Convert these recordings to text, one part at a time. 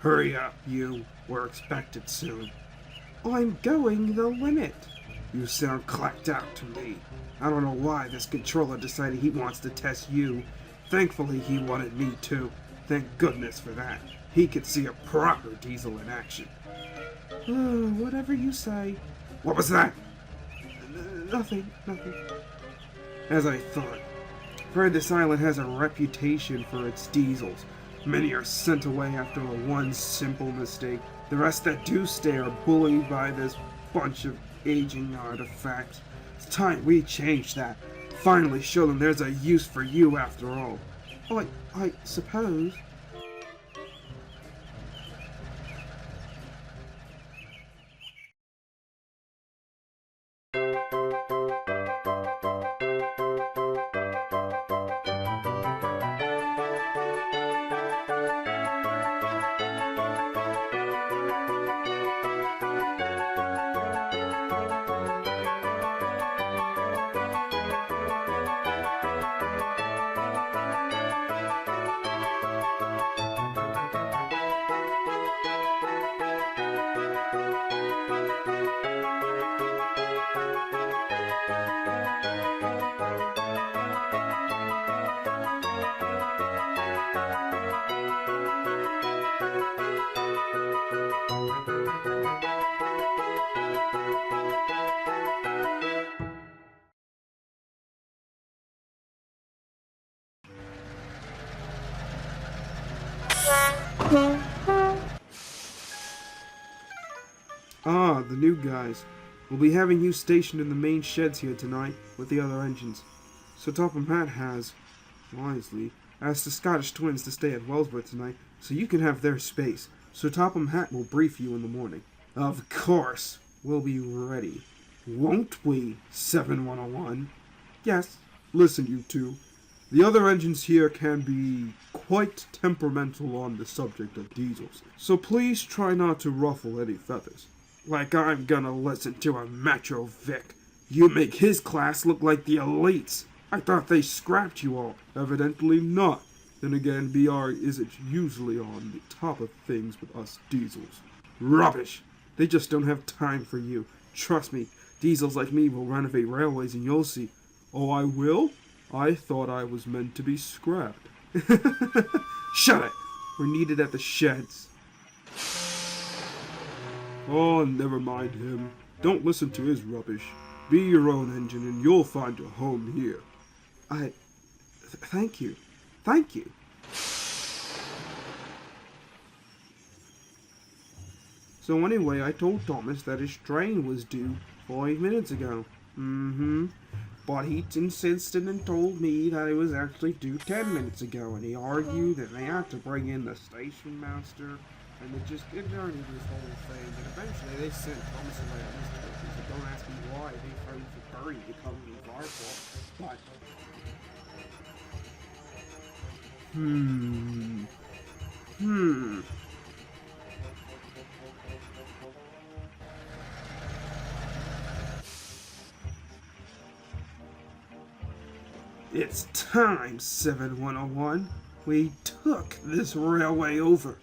Hurry up, you. We're expected soon. I'm going the limit. You sound clacked out to me. I don't know why this controller decided he wants to test you. Thankfully, he wanted me too. Thank goodness for that. He could see a proper diesel in action. Whatever you say. What was that? Nothing. As I thought. Heard this island has a reputation for its diesels. Many are sent away after one simple mistake. The rest that do stay are bullied by this bunch of aging artifacts. It's time we change that. Finally show them there's a use for you after all. I suppose. Ah, the new guys. We'll be having you stationed in the main sheds here tonight with the other engines. So Topham Hatt has, wisely, asked the Scottish twins to stay at Wellsworth tonight so you can have their space. So Topham Hatt will brief you in the morning. Of course, we'll be ready. Won't we, 7101? Yes. Listen, you two. The other engines here can be quite temperamental on the subject of diesels, so please try not to ruffle any feathers. Like I'm gonna listen to a Metro Vic. You make his class look like the elites. I thought they scrapped you all. Evidently not. Then again, BR isn't usually on the top of things with us diesels. Rubbish! They just don't have time for you. Trust me, diesels like me will renovate railways and you'll see. Oh, I will? I thought I was meant to be scrapped. Shut it! We're needed at the sheds. Oh, never mind him. Don't listen to his rubbish. Be your own engine and you'll find a home here. Thank you. So anyway, I told Thomas that his train was due 5 minutes ago. But he insisted and told me that it was actually due 10 minutes ago, and he argued that they had to bring in the station master, and it turned into this whole thing, and eventually they sent Thomas away on his turkey, so don't ask me why they froze the curry to come to the our fault, but... It's time, 7101. We took this railway over.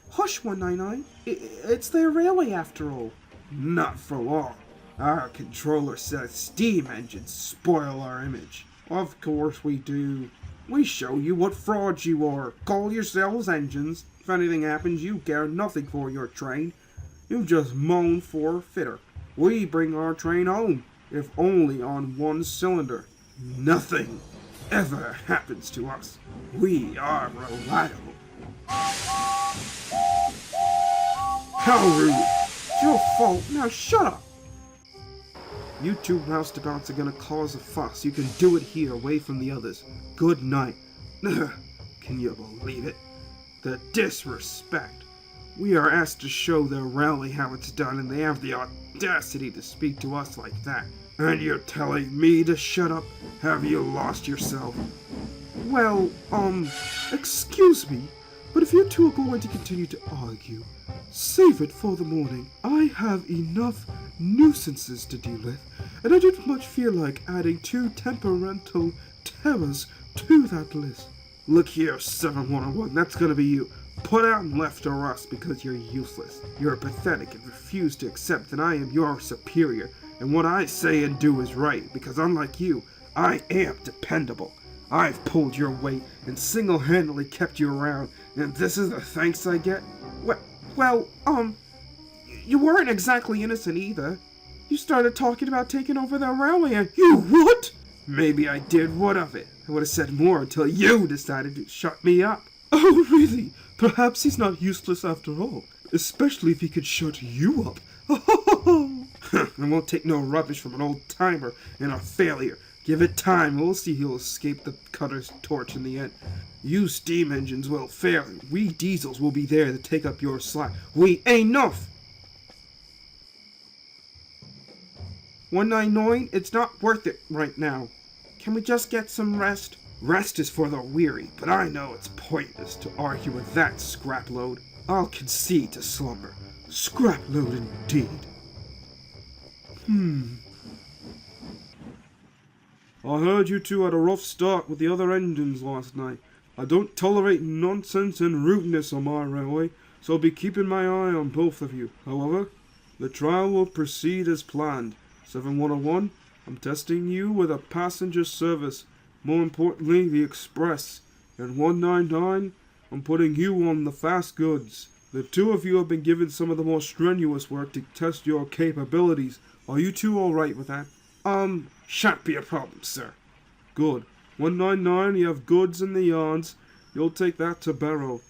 Hush, 199. It's their railway after all. Not for long. Our controller says steam engines spoil our image. Of course we do. We show you what frauds you are. Call yourselves engines. If anything happens, you care nothing for your train. You just moan for a fitter. We bring our train home, if only on one cylinder. Nothing ever happens to us. We are reliable. How rude! It's your fault. Now shut up. You two roustabouts are gonna cause a fuss. You can do it here, away from the others. Good night. Can you believe it? The disrespect. We are asked to show their rally how it's done, and they have the audacity to speak to us like that. And you're telling me to shut up? Have you lost yourself? Well, excuse me, but if you two are going to continue to argue, save it for the morning. I have enough nuisances to deal with, and I don't much feel like adding 2 temperamental terrors to that list. Look here, 7101, that's gonna be you. Put out and left to rust because you're useless. You're pathetic and refuse to accept that I am your superior, and what I say and do is right, because unlike you, I am dependable. I've pulled your weight and single-handedly kept you around, and this is the thanks I get? Well, you weren't exactly innocent either. You started talking about taking over the railway and— You what? Maybe I did, what of it? I would have said more until you decided to shut me up. Oh, really? Perhaps he's not useless after all. Especially if he could shut you up. I won't take no rubbish from an old-timer and a failure. Give it time, we'll see he'll escape the cutter's torch in the end. You steam engines will fail, and we diesels will be there to take up your slack. We ain't enough! 199, it's not worth it right now. Can we just get some rest? Rest is for the weary, but I know it's pointless to argue with that scrap load. I'll concede to slumber. Scrap load indeed. I heard you two had a rough start with the other engines last night. I don't tolerate nonsense and rudeness on my railway, so I'll be keeping my eye on both of you. However, the trial will proceed as planned. 7101, I'm testing you with a passenger service, more importantly, the express. And 199, I'm putting you on the fast goods. The two of you have been given some of the more strenuous work to test your capabilities. Are you two alright with that? Shan't be a problem, sir. Good. 199, you have goods in the yards. You'll take that to Barrow.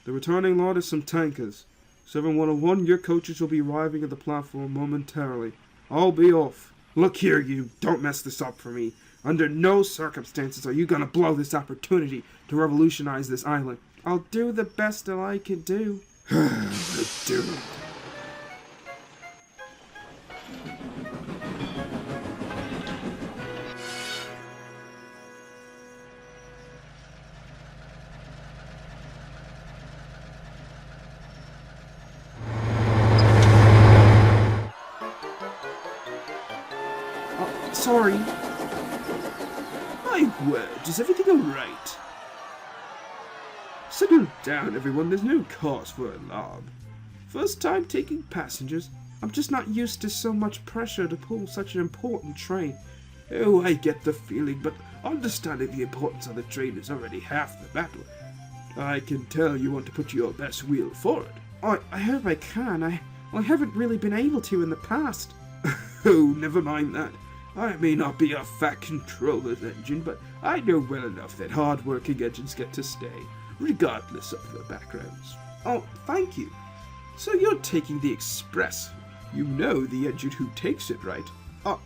The returning lot is some tankers. 7101, your coaches will be arriving at the platform momentarily. I'll be off. Look here, you. Don't mess this up for me. Under no circumstances are you gonna blow this opportunity to revolutionize this island. I'll do the best that I can do. Do it. Sorry. My word, is everything alright? Settle down, everyone. There's no cause for alarm. First time taking passengers. I'm just not used to so much pressure to pull such an important train. Oh, I get the feeling, but understanding the importance of the train is already half the battle. I can tell you want to put your best wheel forward. I hope I can. I haven't really been able to in the past. Oh, never mind that. I may not be a fat controller's engine, but I know well enough that hard-working engines get to stay, regardless of their backgrounds. Oh, thank you. So you're taking the Express. You know the engine who takes it, right?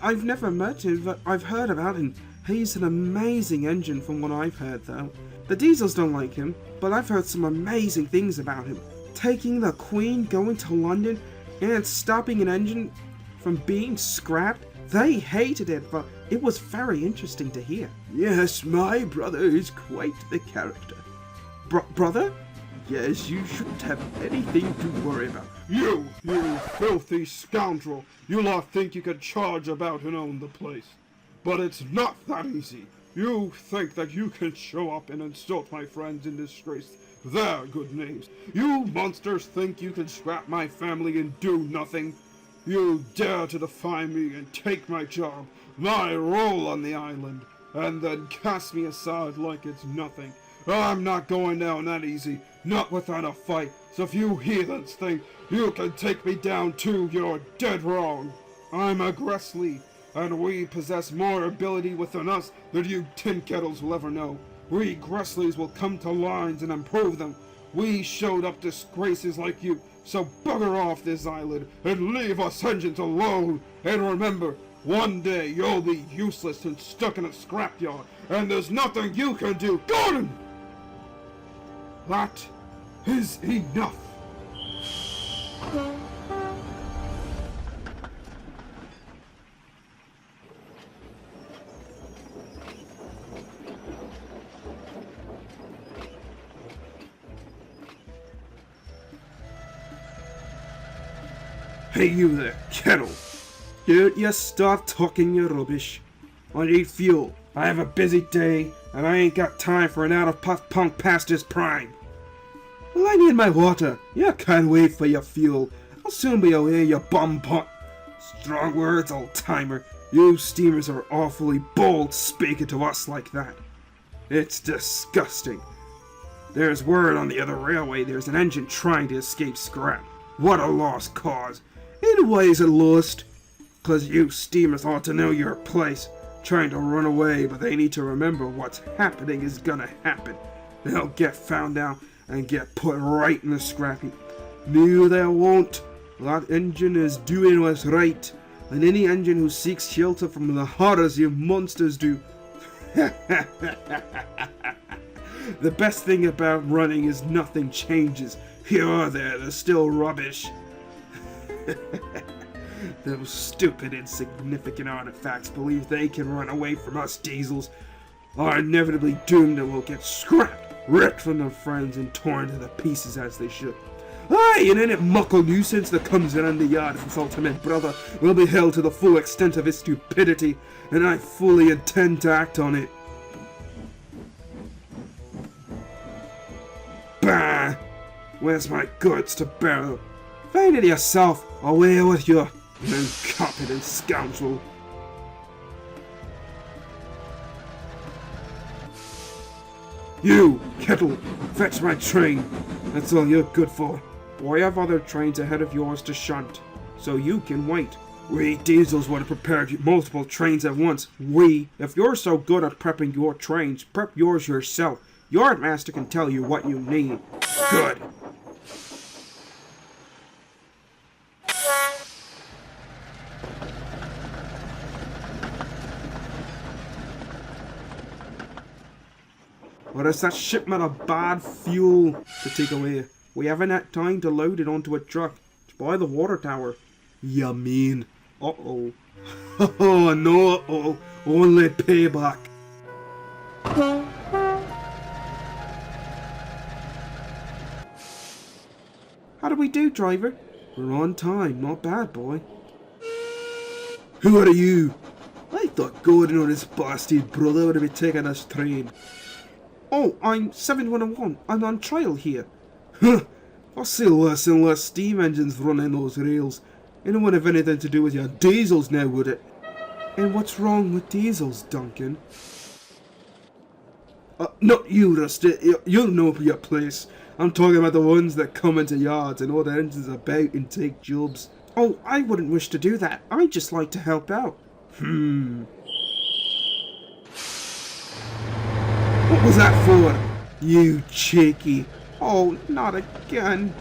I've never met him, but I've heard about him. He's an amazing engine from what I've heard, though. The diesels don't like him, but I've heard some amazing things about him. Taking the Queen, going to London, and stopping an engine from being scrapped. They hated it, but it was very interesting to hear. Yes, my brother is quite the character. Brother? Yes, you shouldn't have anything to worry about. You filthy scoundrel! You lot think you can charge about and own the place. But it's not that easy. You think that you can show up and insult my friends and disgrace their good names. You monsters think you can scrap my family and do nothing. You dare to defy me and take my job, my role on the island, and then cast me aside like it's nothing. I'm not going down that easy, not without a fight, so if you heathens think you can take me down too, you're dead wrong. I'm a Gressley, and we possess more ability within us than you tin kettles will ever know. We Gressleys will come to lines and improve them. We showed up disgraces like you, so bugger off this island and leave us engines alone. And remember, one day you'll be useless and stuck in a scrapyard, and there's nothing you can do. Gordon! That is enough. Hey, you there, Kettle. Don't you start talking your rubbish. I need fuel. I have a busy day, and I ain't got time for an out-of-puff punk past his prime. Well, I need my water. You can't wait for your fuel. I'll soon be away, you bum pot. Strong words, old-timer. You steamers are awfully bold speaking to us like that. It's disgusting. There's word on the other railway there's an engine trying to escape scrap. What a lost cause. And why is it lost? 'Cause you steamers ought to know your place. Trying to run away, but they need to remember what's happening is gonna happen. They'll get found out and get put right in the scrap heap. No, they won't. That engine is doing what's right, and any engine who seeks shelter from the horrors you monsters do. The best thing about running is nothing changes. Here or there, they're still rubbish. Those stupid, insignificant artifacts believe they can run away from us diesels. Are inevitably doomed and will get scrapped, ripped from their friends, and torn to the pieces as they should. Aye, and any muckle nuisance that comes around the yard of his ultimate brother will be held to the full extent of his stupidity, and I fully intend to act on it. Bah! Where's my goods to borrow? Find it yourself. Away with you, you incompetent scoundrel. You, Kettle, fetch my train. That's all you're good for. I have other trains ahead of yours to shunt, so you can wait. We diesels would have prepared multiple trains at once. If you're so good at prepping your trains, prep yours yourself. Your master can tell you what you need. Good. What is that shipment of bad fuel to take away? We haven't had time to load it onto a truck. It's by the water tower. You mean? Uh-oh. Oh, no, uh-oh. Only payback. How do we do, driver? We're on time. Not bad, boy. Who are you? I thought Gordon or his bastard brother would have been taking this train. Oh, I'm 711. I'm on trial here. Huh. I'll see less and less steam engines running those rails. It wouldn't have anything to do with your diesels now, would it? And what's wrong with diesels, Duncan? Not you, Rusty. You'll know your place. I'm talking about the ones that come into yards and order engines about and take jobs. Oh, I wouldn't wish to do that. I'd just like to help out. What was that for? You cheeky. Oh, not again.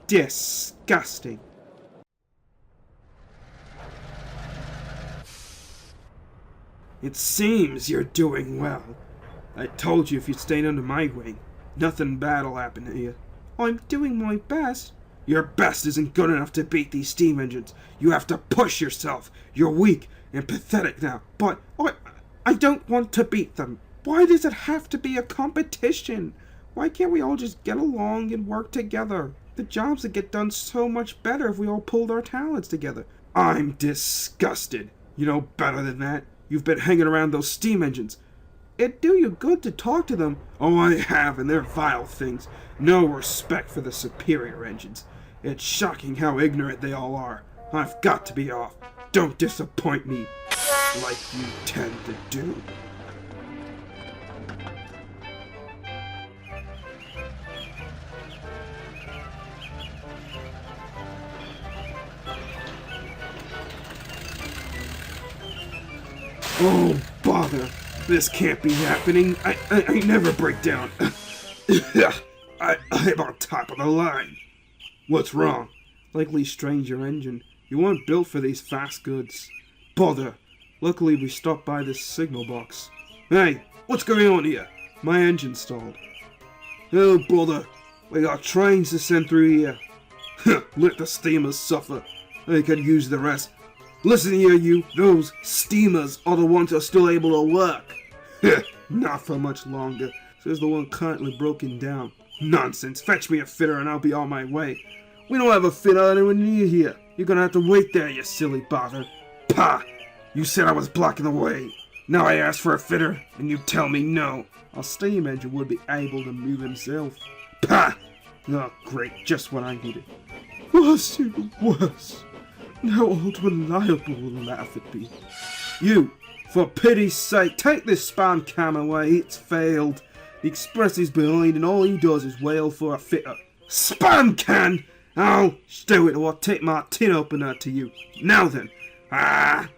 Disgusting. It seems you're doing well. I told you if you'd stayed under my wing, nothing bad'll happen to you. I'm doing my best. Your best isn't good enough to beat these steam engines. You have to push yourself. You're weak and pathetic now. But I don't want to beat them. Why does it have to be a competition? Why can't we all just get along and work together? The jobs would get done so much better if we all pulled our talents together. I'm disgusted. You know better than that. You've been hanging around those steam engines. It'd do you good to talk to them. Oh, I have, and they're vile things. No respect for the superior engines. It's shocking how ignorant they all are. I've got to be off. Don't disappoint me, like you tend to do. Oh, bother. This can't be happening. I never break down. I'm on top of the line. What's wrong? Likely strange your engine. You weren't built for these fast goods. Bother. Luckily we stopped by this signal box. Hey, what's going on here? My engine stalled. Oh, bother. We got trains to send through here. Let the steamers suffer. They could use the rest. Listen here, you. Those steamers are the ones who are still able to work. Not for much longer, says the one currently broken down. Nonsense, fetch me a fitter and I'll be on my way. We don't have a fitter anywhere near here. You're gonna have to wait there, you silly bother. Pah! You said I was blocking the way. Now I ask for a fitter, and you tell me no. Our steam engine would be able to move himself. Pah! Oh, great, just what I needed. Worse and worse. Now old Reliable will laugh at me. You, for pity's sake, take this spam cam away. It's failed. The express is behind, and all he does is wail for a fitter. Spam can! I'll do it, or I'll take my tin opener to you. Now then. Ah!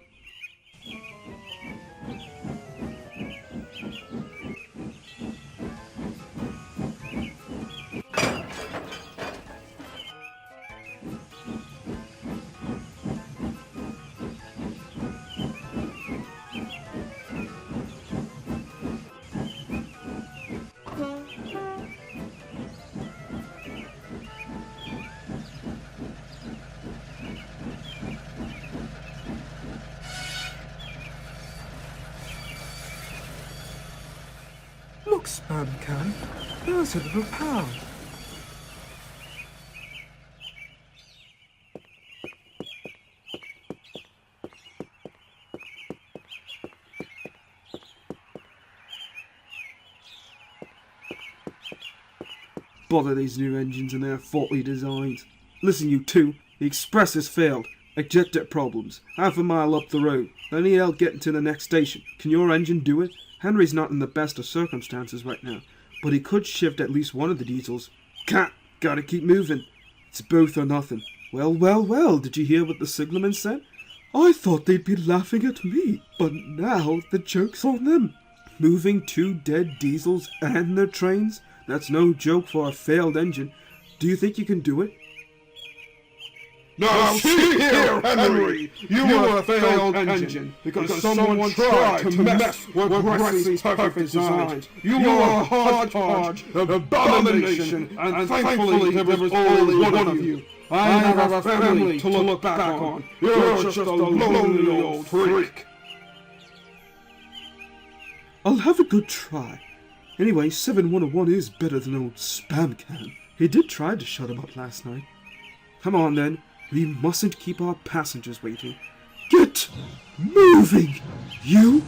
Look, Spam Can, there's a little pal. Bother these new engines and their faulty designs. Listen, you two, the express has failed. Ejector problems. Half a mile up the road. I need help getting to the next station. Can your engine do it? Henry's not in the best of circumstances right now, but he could shift at least one of the diesels. Can't. Gotta keep moving. It's both or nothing. Well, well, well, did you hear what the signalman said? I thought they'd be laughing at me, but now the joke's on them. Moving 2 dead diesels and their trains? That's no joke for a failed engine. Do you think you can do it? Now see here, Henry! You were a failed engine because someone tried to mess with Grexley's perfect designs. You were a hodgepodge of abomination, and thankfully there was only one of you. I have a family to look back on. You're just a lonely old freak. I'll have a good try. Anyway, 7101 is better than old Spam Can. He did try to shut him up last night. Come on then. We mustn't keep our passengers waiting. Get moving, you!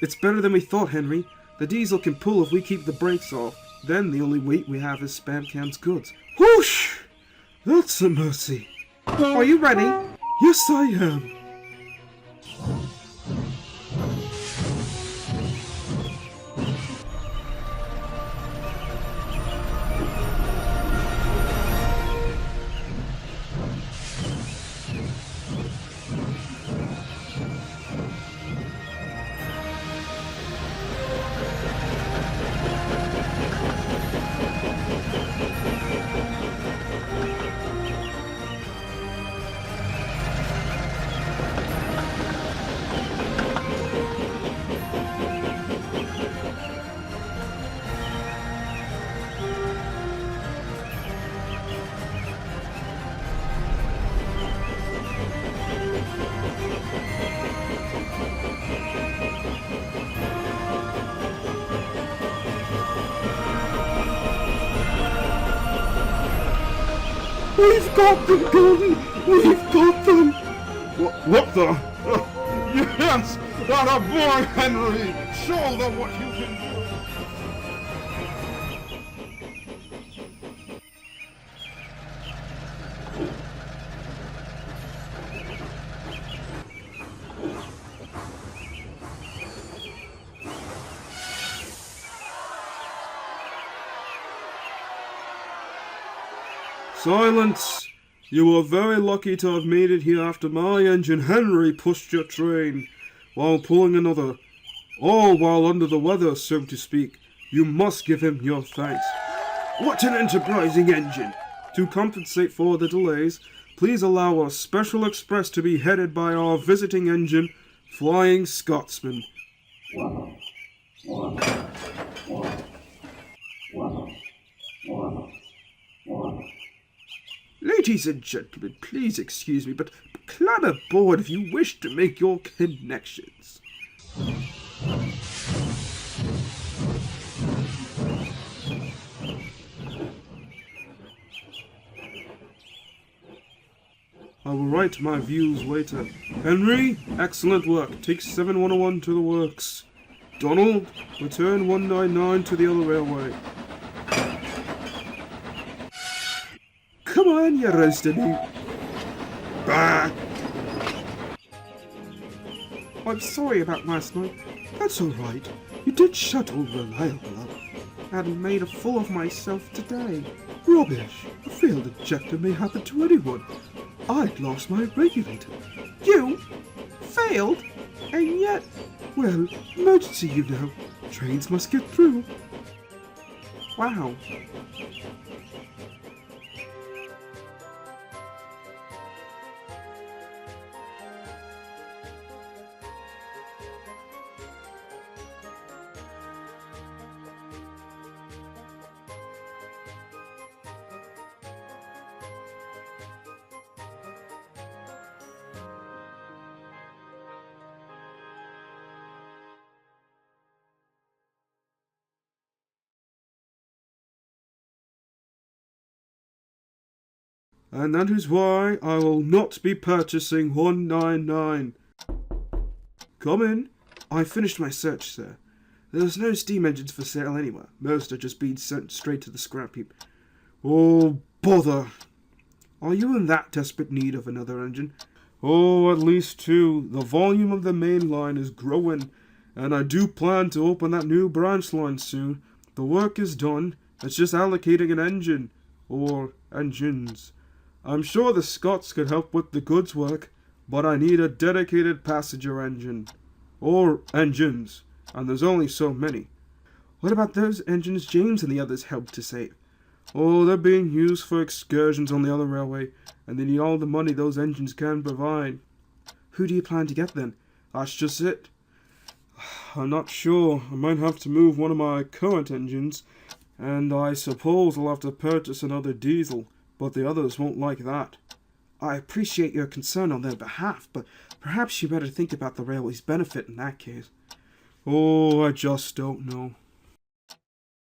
It's better than we thought, Henry. The diesel can pull if we keep the brakes off. Then the only weight we have is Spam Cam's goods. Whoosh! That's a mercy. Are you ready? Yes, I am. We've got them, Gordon! We've got them! What the? Yes! That a boy, Henry! Show them what you can do! Silence! You were very lucky to have made it here after my engine Henry pushed your train while pulling another. all while under the weather, so to speak. You must give him your thanks. What an enterprising engine! To compensate for the delays, please allow our special express to be headed by our visiting engine, Flying Scotsman. Ladies and gentlemen, please excuse me, but climb aboard if you wish to make your connections. I will write my views later. Henry, excellent work. Take 7101 to the works. Donald, return 199 to the other railway. Come on, you roasted meat. Bah! I'm sorry about last night. That's all right. You did shuttle reliable up. And made a fool of myself today. Rubbish. A failed ejector may happen to anyone. I'd lost my regulator. You? Failed? And yet... Well, emergency, you know. Trains must get through. Wow. And that is why I will not be purchasing 199. Come in. I finished my search, sir. There's no steam engines for sale anywhere. Most are just being sent straight to the scrap heap. Oh, bother. Are you in that desperate need of another engine? Oh, at least two. The volume of the main line is growing, and I do plan to open that new branch line soon. The work is done. It's just allocating an engine. Or engines. I'm sure the Scots could help with the goods work, but I need a dedicated passenger engine. Or engines, and there's only so many. What about those engines James and the others helped to save? Oh, they're being used for excursions on the other railway, and they need all the money those engines can provide. Who do you plan to get then? That's just it. I'm not sure. I might have to move one of my current engines, and I suppose I'll have to purchase another diesel. But the others won't like that. I appreciate your concern on their behalf, but perhaps you better think about the railway's benefit in that case. Oh, I just don't know.